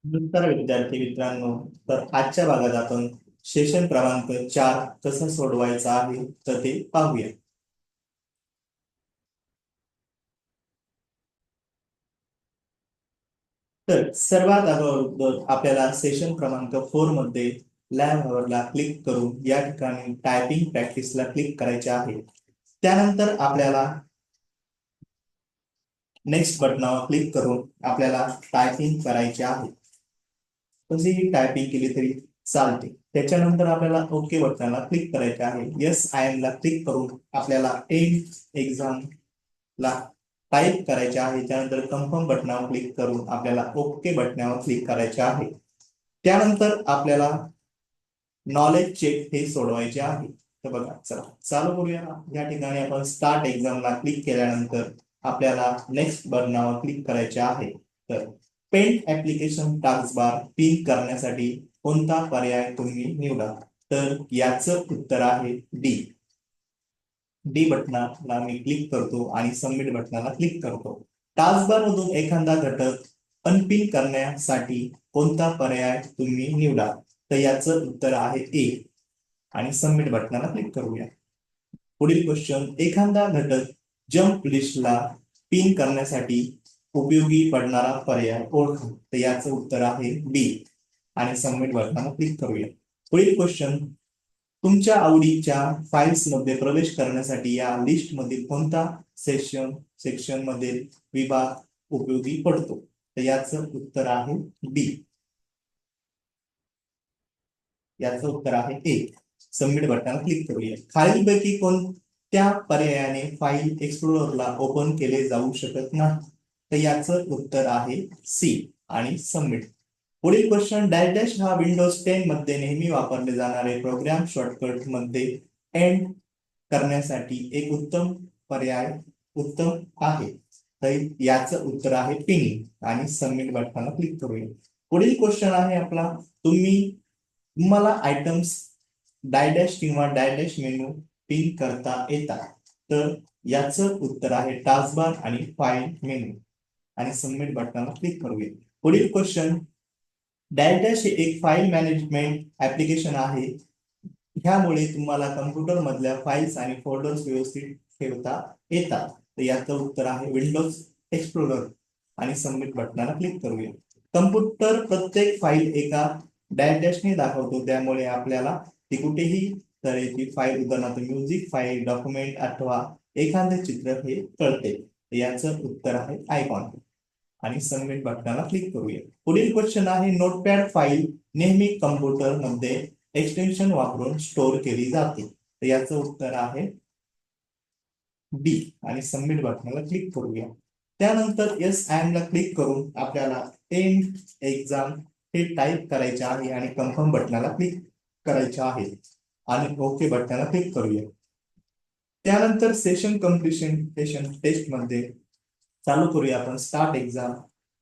नमस्कार विद्यार्थी मित्रांनो. तर आजच्या भागात आपण सेशन क्रमांक 4 कसं सोडवायचं आहे तर ते पाहूया. तर सर्वात अगोदर आपल्याला सेशन क्रमांक 4 मध्ये लॅब ला क्लिक करून या ठिकाणी टायपिंग प्रॅक्टिसला क्लिक करायचे आहे. त्यानंतर आपल्याला नेक्स्ट बटनावर क्लिक करून आपल्याला टायपिंग करायचे आहे. कशीही टायपिंग केली तरी चालते. त्याच्यानंतर आपल्याला ओके बटनाला क्लिक करायचे आहे. येस आय एम ला क्लिक करून आपल्याला एक्झाम ला टाईप करायचे आहे. त्यानंतर कन्फर्म बटनावर क्लिक करून आपल्याला ओके बटनावर क्लिक करायचे आहे. त्यानंतर आपल्याला नॉलेज चेक हे सोडवायचे आहे. तर बघा, चला चालू करूया. या ठिकाणी आपण स्टार्ट एक्झामला क्लिक केल्यानंतर आपल्याला नेक्स्ट बटनावर क्लिक करायचे आहे. तर पेंट ऍप्लिकेशन टास्कबार पिन करण्यासाठी कोणता पर्याय तुम्ही निवडा? तर याचं उत्तर आहे डी. डी बटनाला मी क्लिक करतो आणि सबमिट बटनाला क्लिक करतो. टास्कबार मधून एखादा घटक अनपिन करण्यासाठी कोणता पर्याय तुम्ही निवडा? तर याचं उत्तर आहे ए आणि सबमिट बटनाला क्लिक करूया. पुढील क्वेश्चन, एखादा घटक जम्प लिस्टला पिन करण्यासाठी उपयोगी पडणारा पर्याय ओळखा. तर याचं उत्तर आहे बी आणि सबमिट बटनाला क्लिक करूया. पुढील क्वेश्चन, तुमच्या आवडीच्या फाइल्स मध्ये प्रवेश करण्यासाठी या लिस्ट मधील कोणता सेक्शन मधील विभाग उपयोगी पडतो? तर याचं उत्तर आहे बी. याचं उत्तर आहे ए. सबमिट बटनाला क्लिक करूया. खालीलपैकी कोणत्या पर्यायाने फाईल एक्सप्लोररला ओपन केले जाऊ शकत नाही? तर याचं उत्तर आहे सी आणि सबमिट. पुढील क्वेश्चन, डॅश डॅश हा विंडोज 10 मध्ये नेहमी वापरले जाणारे प्रोग्राम शॉर्टकट मध्ये एंड करण्यासाठी एक पर्याय उत्तम आहे. तर याचं उत्तर आहे पिनिंग आणि सबमिट बटनाला क्लिक करूया. पुढील क्वेश्चन आहे आपला, तुम्हाला आयटम्स डायडॅश किंवा डायडॅश मेनू पिन करता येतात? तर याचं उत्तर आहे टास्कबार आणि फाईल मेनू आणि सबमिट बटनाला क्लिक करूया. पुढील क्वेश्चन, डॅश हे एक फाईल मॅनेजमेंट ऍप्लिकेशन आहे. ह्यामुळे तुम्हाला कम्प्युटर मधल्या फाईल्स आणि फोल्डर्स व्यवस्थित ठेवता येतात. तर याचं उत्तर आहे विंडोज एक्सप्लोरर आणि सबमिट बटनाला क्लिक करूया. कम्प्युटर प्रत्येक फाईल एका डॅशने दाखवतो, त्यामुळे आपल्याला ती कुठेही तऱ्हेची फाईल, उदाहरणार्थ म्युझिक फाईल, डॉक्युमेंट अथवा एखादे चित्र हे कळते. याचं उत्तर आहे आयकॉन आणि सबमिट बटनाला क्लिक करूया. पुढील क्वेश्चन आहे, नोटपॅड फाईल नेहमी कम्प्युटर मध्ये एक्सटेन्शन वापरून स्टोअर केली जाते. तर याचं उत्तर आहे बी आणि सबमिट बटनाला क्लिक करूया. त्यानंतर एस आय एम ला क्लिक करून आपल्याला एंड एक्झाम हे टाईप करायचे आहे आणि कन्फर्म बटनाला क्लिक करायचे आहे आणि ओके बटनाला क्लिक करूया. त्यानंतर सेशन कम्प्लिशन टेस्ट मध्ये चालू करूया आपण स्टार्ट एक्झाम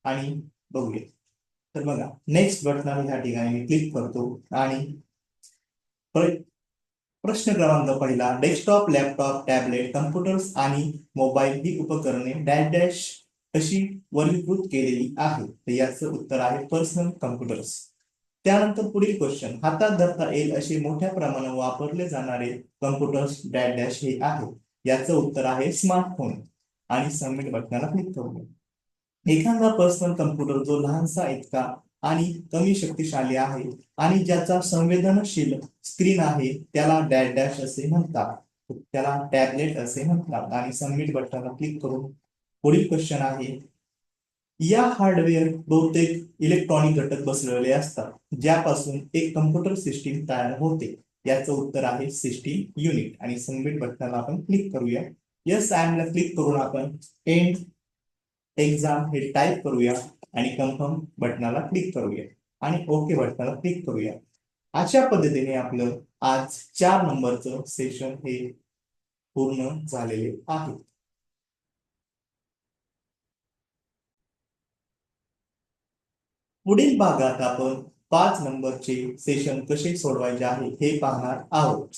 आणि बघूया. तर बघा, नेक्स्ट बटनावर ह्या ठिकाणी मी क्लिक करतो आणि प्रश्न क्रमांक पहिला, डेस्कटॉप, लॅपटॉप, टॅबलेट, कम्प्युटर्स आणि मोबाईल ही उपकरणे डॅश डॅश कशी वर्गीकृत केलेली आहे? तर याचं उत्तर आहे पर्सनल कम्प्युटर्स. त्यानंतर पुढील क्वेश्चन, हातात धरता येईल असे मोठ्या प्रमाणावर वापरले जाणारे कम्प्युटर्स डॅश डॅश हे आहे? याचं उत्तर आहे स्मार्टफोन आणि सबमिट बटनाला क्लिक करूया. एखादा पर्सनल कम्प्युटर जो लहानसा इतका आणि कमी शक्तिशाली आहे आणि ज्याचा संवेदनशील स्क्रीन आहे त्याला डॅश डॅश असे म्हणतात. त्याला टॅबलेट असे म्हणतात आणि सबमिट बटनाला क्लिक करून पुढील क्वेश्चन आहे, या हार्डवेअर बहुतेक इलेक्ट्रॉनिक घटक बसवलेले असतात ज्यापासून एक कम्प्युटर सिस्टीम तयार होते. याचं उत्तर आहे सिस्टीम युनिट आणि सबमिट बटनाला आपण क्लिक करूया. यस आय एम ला क्लिक करून आपण एंड एक्झाम हे टाईप करूया आणि कन्फर्म बटनाला क्लिक करूया आणि ओके बटनाला क्लिक करूया. अशा पद्धतीने आपलं आज 4 नंबरचं सेशन हे पूर्ण झालेले आहे. पुढील भागात आपण 5 नंबरचे सेशन कसे सोडवायचे आहे हे पाहणार आहोत.